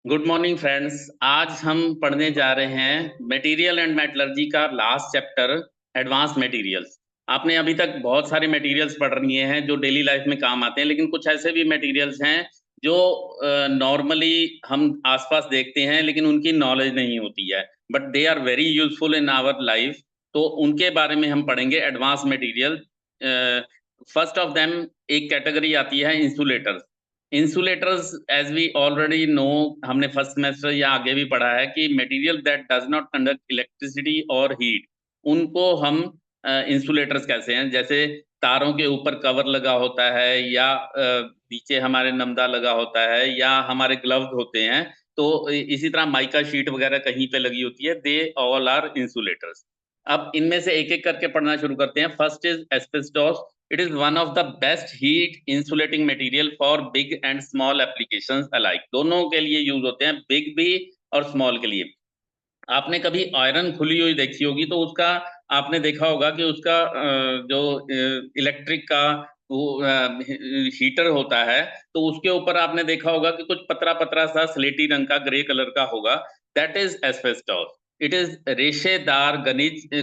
Good morning friends. आज हम पढ़ने जा रहे हैं मटेरियल एंड मेटलर्जी का लास्ट चैप्टर, एडवांस मटेरियल्स। आपने अभी तक बहुत सारे मटेरियल्स पढ़ लिए हैं जो डेली लाइफ में काम आते हैं, लेकिन कुछ ऐसे भी मटेरियल्स हैं जो नॉर्मली हम आसपास देखते हैं लेकिन उनकी नॉलेज नहीं होती है, but they are very useful in our life. तो उनके बारे में हम पढ़ेंगे, advance material. First of them एक कैटेगरी आती है insulators. Insulators, as we already know, हमने फर्स्ट सेमेस्टर या आगे भी पढ़ा है कि material that does not conduct electricity और हीट, उनको हम इंसुलेटर्स कहते हैं। जैसे तारों के ऊपर कवर लगा होता है, या नीचे हमारे नमदा लगा होता है, या हमारे ग्लव्स होते हैं। तो इसी तरह माइका शीट वगैरह कहीं पे लगी होती है, दे ऑल आर इंसुलेटर्स। अब इनमें से एक एक करके पढ़ना शुरू करते हैं। First is asbestos. It is one of the best heat insulating material for big and small applications alike। दोनों के लिए यूज होते हैं, बिग भी और स्मॉल के लिए। आपने कभी आयरन खुली हुई देखी होगी तो उसका आपने देखा होगा कि उसका जो इलेक्ट्रिक का वो हीटर होता है, तो उसके ऊपर आपने देखा होगा कि कुछ पतरा पतरा सा स्लेटी रंग का, ग्रे कलर का होगा। That is asbestos. It is रेशेदार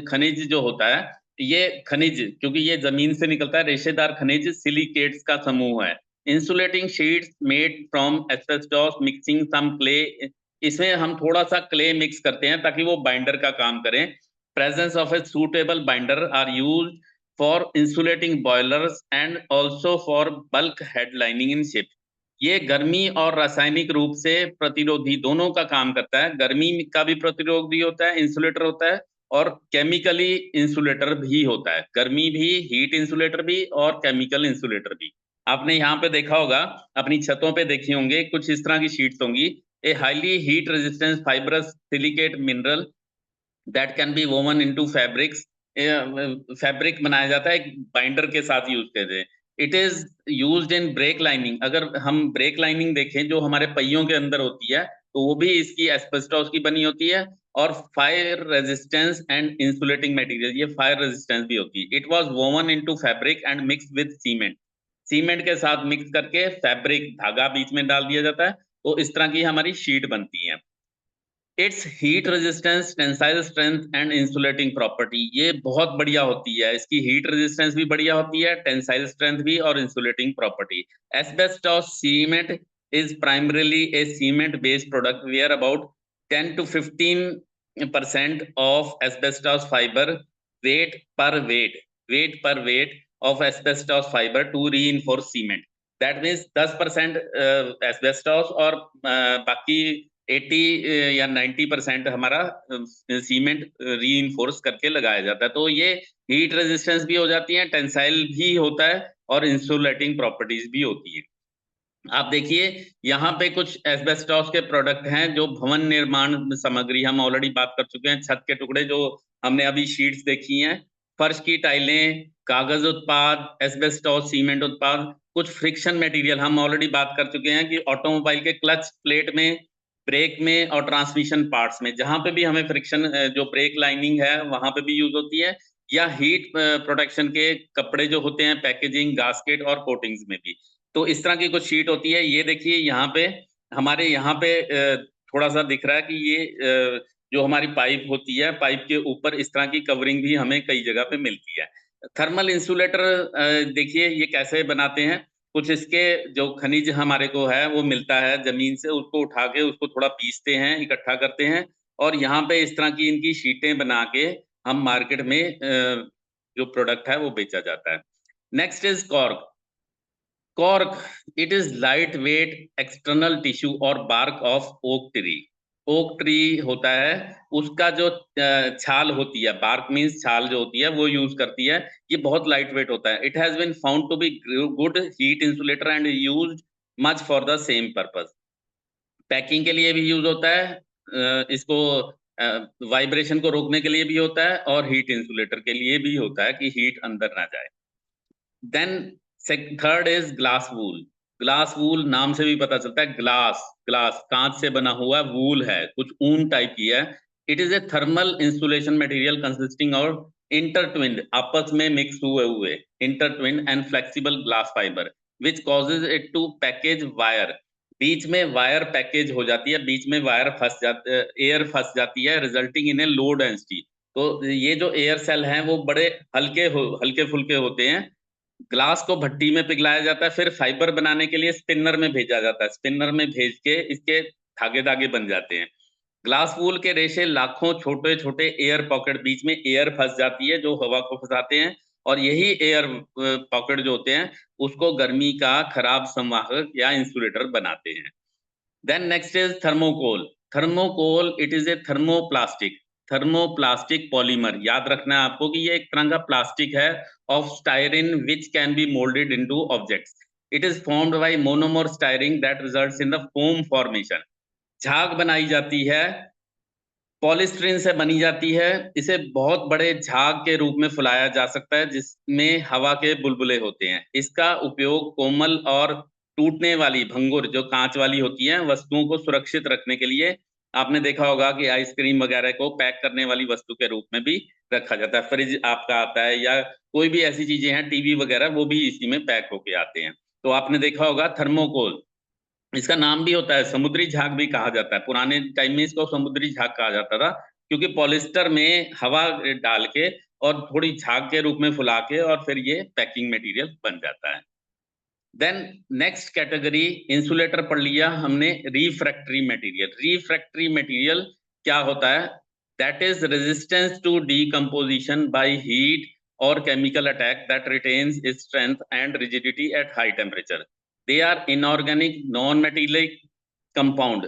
खनिज जो होता है, ये खनिज, क्योंकि ये जमीन से निकलता है, रेशेदार खनिज सिलिकेट्स का समूह है। Insulating sheets made from asbestos mixing some clay. इसमें हम थोड़ा सा क्ले मिक्स करते हैं ताकि वो बाइंडर का काम करें। Presence of a suitable binder are use for insulating boilers and also for bulk headlining in ship. ये गर्मी और रासायनिक रूप से प्रतिरोधी दोनों का काम करता है। गर्मी का भी प्रतिरोधी होता है, इंसुलेटर होता है, और केमिकली इंसुलेटर भी होता है। गर्मी भी, हीट इंसुलेटर भी, और केमिकल इंसुलेटर भी। आपने यहाँ पे देखा होगा, अपनी छतों पे देखी होंगे, कुछ इस तरह की शीट्स होंगी। A highly heat resistance fibrous silicate mineral that can be woven into fabrics. Fabric बनाया जाता है एक बाइंडर के साथ यूज करते हैं। It is used in break lining. अगर हम ब्रेक लाइनिंग देखें जो हमारे पहियों के अंदर होती है, तो वो भी इसकी एस्बेस्टॉस की बनी होती है। और fire resistance and insulating material, ये फायर रेजिस्टेंस भी होती है। It was woven into fabric and mixed with cement. Cement के साथ मिक्स करके फैब्रिक, धागा बीच में डाल दिया जाता है, तो इस तरह की हमारी शीट बनती है। It's heat resistance, tensile strength and insulating property, ये बहुत बढ़िया होती है। इसकी हीट रेजिस्टेंस भी बढ़िया होती है, टेंसाइल स्ट्रेंथ भी, और insulating property. Asbestos cement is primarily a cement based product where about 10 to 15% of asbestos fibre weight per weight of asbestos fiber to reinforce cement। that means 10% asbestos, और बाकी 80 या 90% हमारा सीमेंट री करके लगाया जाता है। तो ये हीट रेजिस्टेंस भी हो जाती है, टेंसाइल भी होता है, और इंसुलेटिंग प्रॉपर्टीज भी होती है। आप देखिए, यहाँ पे कुछ एस्बेस्टॉस के प्रोडक्ट हैं जो भवन निर्माण सामग्री, हम ऑलरेडी बात कर चुके हैं। छत के टुकड़े जो हमने अभी शीट्स देखी हैं, फर्श की टाइलें, कागज उत्पाद, एस्बेस्टॉस सीमेंट उत्पाद। कुछ फ्रिक्शन मटेरियल हम ऑलरेडी बात कर चुके हैं कि ऑटोमोबाइल के क्लच प्लेट में, ब्रेक में, और ट्रांसमिशन पार्ट्स में, जहां पे भी हमें फ्रिक्शन, जो ब्रेक लाइनिंग है वहां पे भी यूज होती है। या हीट प्रोटेक्शन के कपड़े जो होते हैं, पैकेजिंग, गास्केट और कोटिंग्स में भी। तो इस तरह की कुछ शीट होती है। ये देखिए यहाँ पे, हमारे यहाँ पे थोड़ा सा दिख रहा है कि ये जो हमारी पाइप होती है, पाइप के ऊपर इस तरह की कवरिंग भी हमें कई जगह पे मिलती है। थर्मल इंसुलेटर, देखिए ये कैसे बनाते हैं। कुछ इसके जो खनिज हमारे को है वो मिलता है जमीन से, उसको उठा के उसको थोड़ा पीसते हैं, इकट्ठा करते हैं, और यहाँ पे इस तरह की इनकी शीटें बना के हम मार्केट में जो प्रोडक्ट है वो बेचा जाता है। Next is cork. Cork, it is light weight external tissue और bark of oak tree. Oak tree होता है, उसका जो छाल होती है, बार्क मीन्स छाल जो होती है, वो यूज करती है। ये बहुत लाइट वेट होता है। It has been found to be good heat insulator and used much for the same purpose. Packing के लिए भी यूज होता है, इसको वाइब्रेशन को रोकने के लिए भी होता है, और हीट इंसुलेटर के लिए भी होता है कि हीट अंदर ना जाए। Then third is glass wool. Glass wool नाम से भी पता चलता है, ग्लास, ग्लास कांच से बना हुआ वूल है, कुछ ऊन टाइप की है। It is a thermal insulation material consisting of intertwined, आपस में मिक्स हुए हुए intertwined and flexible glass fibre, which causes it to package wire बीच में वायर पैकेज हो जाती है, बीच में वायर एयर फंस जाती है, resulting in A low density. तो ये जो एयर सेल हैं वो बड़े हल्के फुल्के होते हैं। ग्लास को भट्टी में पिघलाया जाता है, फिर फाइबर बनाने के लिए स्पिनर में भेजा जाता है। स्पिनर में भेज के इसके धागे धागे बन जाते हैं। ग्लास वूल के रेशे लाखों छोटे छोटे एयर पॉकेट, बीच में एयर फंस जाती है जो हवा को फंसाते हैं, और यही एयर पॉकेट जो होते हैं उसको गर्मी का खराब संवाहक या इंसुलेटर बनाते हैं। Then next is thermocol. Thermocol it is a thermoplastic polymer. याद रखना है आपको कि ये एक तरह का प्लास्टिक है of styrene which can be moulded into objects. It is formed by monomer styrene that results in the foam formation. झाग बनाई जाती है, पॉलीस्टीरीन से बनी जाती है। इसे बहुत बड़े झाग के रूप में फुलाया जा सकता है जिसमें हवा के बुलबुले होते हैं। इसका उपयोग कोमल और टूटने वाली भंगुर जो कांच वाली होती हैं वस्तुओं को सुरक्षित रखने के लिए, आपने देखा होगा कि आइसक्रीम वगैरह को पैक करने वाली वस्तु के रूप में भी रखा जाता है। फ्रिज आपका आता है या कोई भी ऐसी चीजें हैं, टीवी वगैरह, वो भी इसी में पैक होके आते हैं। तो आपने देखा होगा थर्मोकोल, इसका नाम भी होता है, समुद्री झाग भी कहा जाता है। पुराने टाइम में इसको समुद्री झाग कहा जाता था क्योंकि पॉलिस्टर में हवा डाल के और थोड़ी झाग के रूप में फुला के और फिर ये पैकिंग मटेरियल बन जाता है। देन नेक्स्ट कैटेगरी, इंसुलेटर पढ़ लिया हमने। Refractory material. रिफ्रैक्टरी मटेरियल क्या होता है? That is resistance to decomposition by heat और chemical attack that retains its strength and rigidity at high temperature. They are inorganic non-metallic compound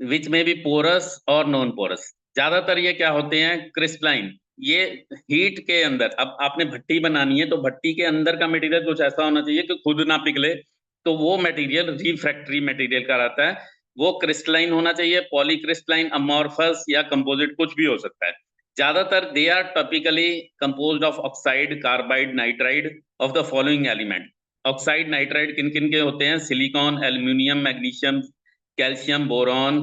which may be porous or non-porous। ज्यादातर ये क्या होते हैं? Crystalline. ये हीट के अंदर, अब आपने भट्टी बनानी है तो भट्टी के अंदर का मटेरियल कुछ ऐसा होना चाहिए कि खुद ना पिघले, तो वो मटेरियल रिफ्रैक्टरी मटेरियल का रहता है। वो क्रिस्टलाइन होना चाहिए, पॉलीक्रिस्टलाइन, अमॉर्फस या कंपोजिट, कुछ भी हो सकता है। ज्यादातर they are topically composed of oxide, carbide, nitride of the following element. Oxide nitride किन किन के होते हैं? Silicon, aluminium, magnesium, calcium, boron,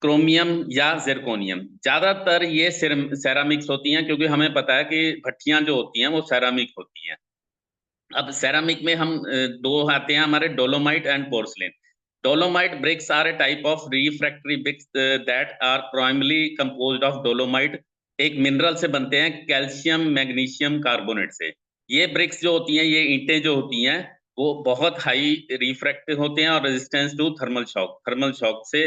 chromium या जिरकोनियम। ज्यादातर ये सेरामिक्स होती हैं क्योंकि हमें पता है कि भट्टियां जो होती हैं वो सेरामिक होती हैं। अब सेरामिक में हम दो आते हैं हमारे, dolomite and porcelain. Dolomite bricks are a type of refractory bricks that are primary composed of dolomite. एक मिनरल से बनते हैं, कैल्शियम मैग्नीशियम कार्बोनेट से। ये ब्रिक्स जो होती हैं, ये ईंटें जो होती हैं, वो बहुत हाई रिफ्रैक्टिव होते हैं और रेजिस्टेंस टू थर्मल शॉक से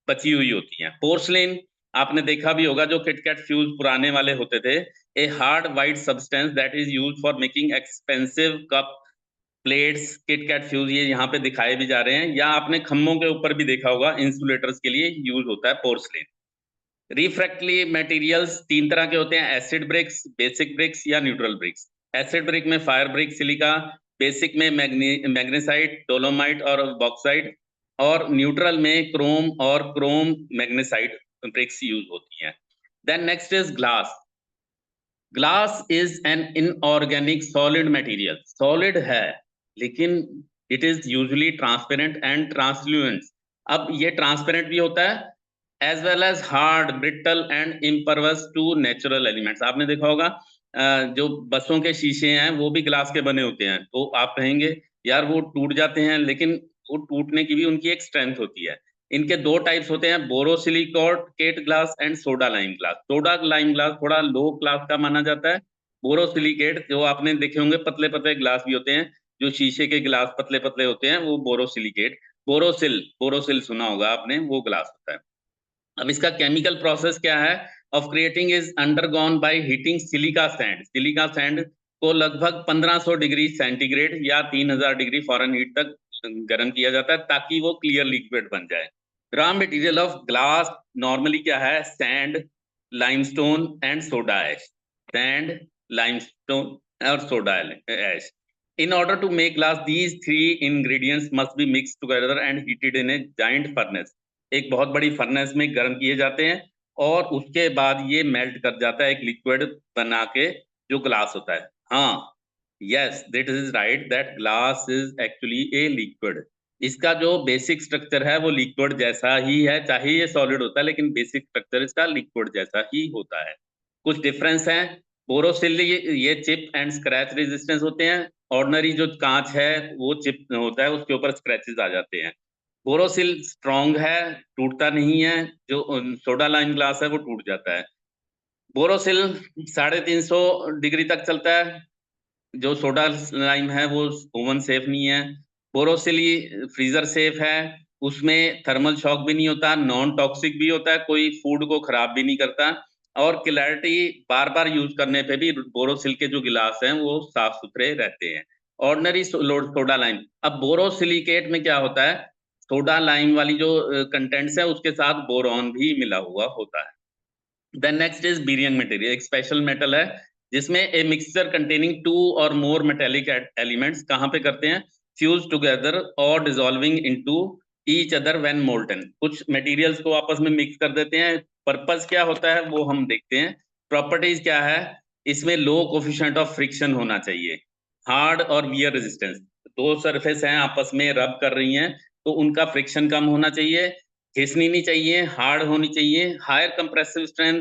बची हुई होती हैं। पोर्सलिन आपने देखा भी होगा, जो किटकैट फ्यूज पुराने वाले होते थे, a hard white substance that is used for making expensive cup plates, KitKat fuse, ये यहाँ पे दिखाए भी जा रहे हैं, या आपने खम्भों के ऊपर भी देखा होगा, इंसुलेटर्स के लिए यूज होता है पोर्सलिन। रिफ्रैक्टरी मटेरियल्स तीन तरह के होते हैं, एसिड ब्रिक्स, बेसिक ब्रिक्स या न्यूट्रल ब्रिक्स। एसिड ब्रिक में फायर ब्रिक, सिलिका। बेसिक में मैग्नेसाइट, डोलोमाइट और बॉक्साइट। और न्यूट्रल में क्रोम और क्रोम मैग्नेसाइट ब्रिक्स यूज होती हैं। Then next is glass. Glass is an inorganic solid material. Solid है लेकिन it is usually transparent and translucent. अब ये ट्रांसपेरेंट भी होता है as well as hard, brittle and impervious to natural elements. आपने देखा होगा जो बसों के शीशे हैं वो भी ग्लास के बने होते हैं, तो आप कहेंगे यार वो टूट जाते हैं, लेकिन वो टूटने की भी उनकी एक स्ट्रेंथ होती है। इनके दो टाइप्स होते हैं, borosilicate glass and soda lime glass. Soda lime glass थोड़ा लो क्लास का माना जाता है। बोरोसिलिकेट, जो आपने देखे होंगे पतले पतले ग्लास भी होते हैं, जो शीशे के ग्लास पतले पतले होते हैं, वो बोरोसिलिकेट। बोरोसिल सुना होगा आपने, वो ग्लास होता है। अब इसका केमिकल प्रोसेस क्या है of creating is undergone by heating silica sand. Silica sand को लगभग 1500 डिग्री सेंटीग्रेड या 3000 डिग्री फ़ारेनहीट तक गर्म किया जाता है ताकि वो क्लियर लिक्विड बन जाए। Raw material of glass normally क्या है? Sand, limestone and soda ash. Sand, limestone और soda ash. In order to make glass, these three ingredients must be mixed together and heated in a giant furnace। एक बहुत बड़ी furnace में गर्म किए जाते हैं और उसके बाद ये मेल्ट कर जाता है एक लिक्विड बना के, जो ग्लास होता है। हाँ, yes, that is right, that glass is actually a liquid. इसका जो बेसिक स्ट्रक्चर है वो लिक्विड जैसा ही है, चाहे ये सॉलिड होता है लेकिन बेसिक स्ट्रक्चर इसका लिक्विड जैसा ही होता है। कुछ डिफरेंस है। बोरोसिल ये चिप एंड स्क्रैच रेजिस्टेंस होते हैं। ऑर्डिनरी जो कांच है वो चिप होता है, उसके ऊपर स्क्रैचेस आ जाते हैं। बोरोसिल स्ट्रॉन्ग है, टूटता नहीं है, जो सोडा लाइम ग्लास है वो टूट जाता है। बोरोसिल 350 डिग्री तक चलता है, जो सोडा लाइम है वो ओवन सेफ नहीं है। बोरोसिल फ्रीजर सेफ है, उसमें थर्मल शॉक भी नहीं होता, नॉन टॉक्सिक भी होता है, कोई फूड को खराब भी नहीं करता, और क्लैरिटी बार बार यूज करने पे भी बोरोसिल के जो गिलास हैं वो साफ सुथरे रहते हैं। ऑर्डिनरी सोडा लाइम, अब बोरोसिलिकेट में क्या होता है, सोडा लाइम वाली जो कंटेंट्स है उसके साथ बोरॉन भी मिला हुआ होता है। Then next is barium material, एक स्पेशल मेटल है जिसमें ए मिक्सचर कंटेनिंग टू और मोर मेटेलिक एलिमेंट्स कहाँ पे करते हैं, फ्यूज टुगेदर और dissolving into each other when molten. कुछ मटेरियल्स को आपस में मिक्स कर देते हैं, पर्पस क्या होता है वो हम देखते हैं। प्रॉपर्टीज क्या है, इसमें लो कोफिशिएंट ऑफ फ्रिक्शन होना चाहिए, हार्ड और वियर रेजिस्टेंस, दो सरफेस हैं आपस में रब कर रही हैं तो उनका फ्रिक्शन कम होना चाहिए, घिसनी नहीं चाहिए, हार्ड होनी चाहिए, higher compressive strength,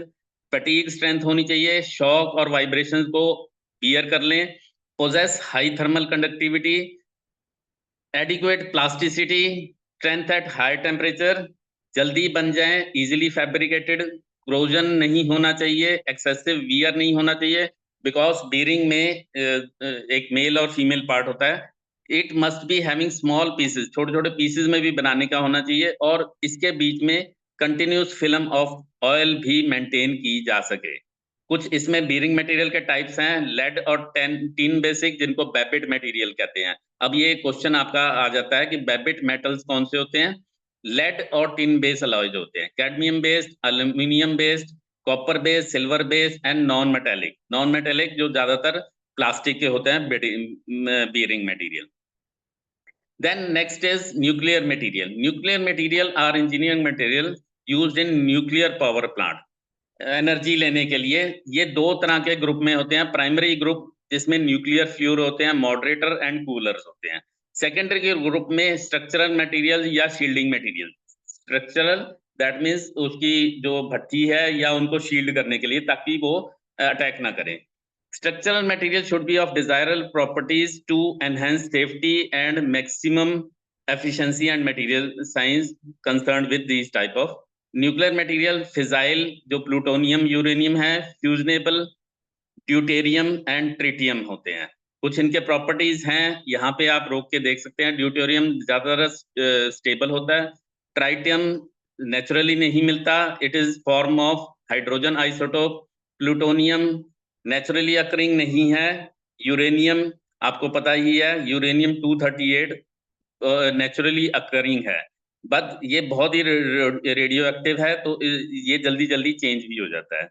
fatigue strength होनी चाहिए, शॉक और वाइब्रेशंस को बियर कर लें, possess high thermal conductivity, adequate plasticity, strength at high temperature, जल्दी बन जाएं, इजीली फैब्रिकेटेड, क्रोजन नहीं होना चाहिए, एक्सेसिव वियर नहीं होना चाहिए, बिकॉज बीरिंग में एक मेल और फीमेल पार्ट होता है। It must be having small pieces, छोटे छोटे पीसेस में भी बनाने का होना चाहिए, और इसके बीच में कंटिन्यूस फिल्म ऑफ ऑयल भी मेंटेन की जा सके। कुछ इसमें बीरिंग मटेरियल के टाइप्स हैं, लेड और टिन बेसिक, जिनको बेबिट मटेरियल कहते हैं। अब ये क्वेश्चन आपका आ जाता है कि बेबिट मेटल्स कौन से होते हैं, लेड और टिन बेस अलॉयज होते हैं, cadmium based, aluminium based, copper based, silver based and non metallic. Non metallic जो ज्यादातर प्लास्टिक के होते हैं bearing material. Then next is nuclear material. Nuclear material are engineering material used in nuclear power plant. Energy लेने के लिए ये दो तरह के ग्रुप में होते हैं, प्राइमरी ग्रुप जिसमें न्यूक्लियर फ्यूल होते हैं, मॉडरेटर एंड कूलर्स होते हैं। सेकेंडरी के ग्रुप में स्ट्रक्चरल मटेरियल या shielding material. Structural that means उसकी जो भट्टी है या उनको शील्ड करने के लिए, ताकि वो अटैक ना करें। Structural material should be of desirable properties to enhance safety and maximum efficiency and material science concerned with these type of nuclear material, fissile जो प्लूटोनियम यूरेनियम है, फ्यूजनेबल, ड्यूटेरियम एंड ट्रिटियम होते हैं। कुछ इनके प्रॉपर्टीज हैं, यहाँ पे आप रोक के देख सकते हैं। ड्यूटेरियम ज्यादातर स्टेबल होता है, ट्राइटियम नेचुरली नहीं मिलता, it is form of hydrogen isotope, plutonium naturally occurring नहीं है, यूरेनियम आपको पता ही है, यूरेनियम 238 नेचुरली अकरिंग है, बट ये बहुत ही रेडियो एक्टिव है, तो ये जल्दी जल्दी चेंज भी हो जाता है।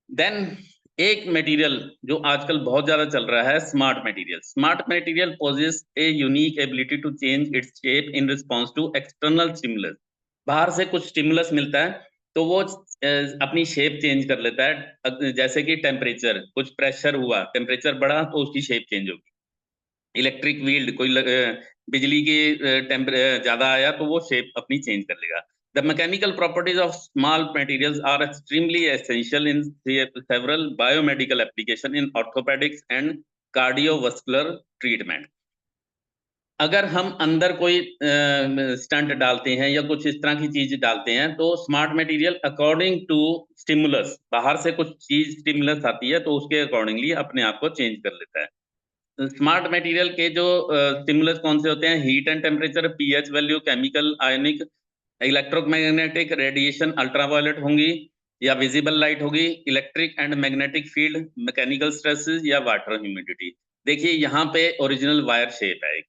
देन एक मटेरियल जो आजकल बहुत ज्यादा चल रहा है, smart material. Smart material possess a unique ability to change its shape in response to external stimulus. बाहर से कुछ स्टिमुलस मिलता है तो वो अपनी शेप चेंज कर लेता है, जैसे कि टेम्परेचर, कुछ प्रेशर हुआ, टेम्परेचर बढ़ा तो उसकी शेप चेंज होगी। इलेक्ट्रिक फील्ड, कोई बिजली की ज्यादा आया तो वो शेप अपनी चेंज कर लेगा। The mechanical properties of small materials are extremely essential in several biomedical applications in orthopedics and cardiovascular treatment. अगर हम अंदर कोई स्टंट डालते हैं या कुछ इस तरह की चीज डालते हैं तो smart material according to stimulus, बाहर से कुछ चीज स्टिमुलस आती है तो उसके अकॉर्डिंगली अपने आप को चेंज कर लेता है। स्मार्ट मटेरियल के जो स्टिमुलस कौन से होते हैं, heat and temperature, pH value, chemical, ionic, electromagnetic radiation, ultraviolet होंगी या विजिबल लाइट होगी, electric and magnetic field, mechanical stresses या वाटर ह्यूमिडिटी। देखिए यहाँ पे ओरिजिनल वायर शेप है,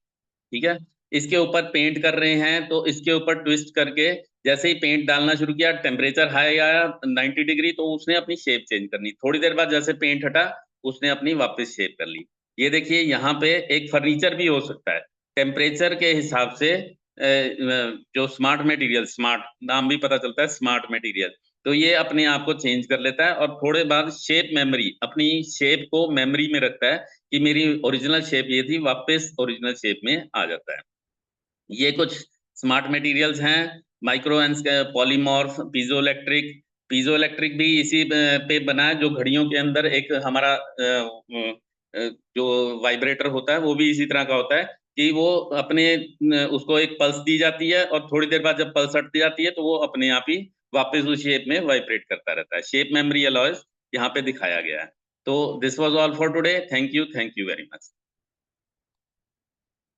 ठीक है, इसके ऊपर पेंट कर रहे हैं तो इसके ऊपर ट्विस्ट करके जैसे ही पेंट डालना शुरू किया, टेम्परेचर हाई आया 90 डिग्री, तो उसने अपनी शेप चेंज करनी, थोड़ी देर बाद जैसे पेंट हटा उसने अपनी वापस शेप कर ली। ये देखिए यहाँ पे एक फर्नीचर भी हो सकता है टेम्परेचर के हिसाब से, जो स्मार्ट मटेरियल, स्मार्ट नाम भी पता चलता है स्मार्ट मटेरियल, तो ये अपने आप को चेंज कर लेता है और थोड़े बाद शेप मेमोरी, अपनी शेप को मेमोरी में रखता है कि मेरी ओरिजिनल शेप ये थी, वापस ओरिजिनल शेप में आ जाता है। ये कुछ स्मार्ट मटेरियल्स हैं, micro and polymorph, piezoelectric. Piezoelectric भी इसी पे बना है, जो घड़ियों के अंदर एक हमारा जो वाइब्रेटर होता है वो भी इसी तरह का होता है, कि वो अपने उसको एक पल्स दी जाती है और थोड़ी देर बाद जब पल्स हट जाती है तो वो अपने आप ही वापस उस शेप में वाइब्रेट करता रहता है। शेप मेमोरी अलॉयज यहाँ पे दिखाया गया है। तो this was all for today. Thank you very much.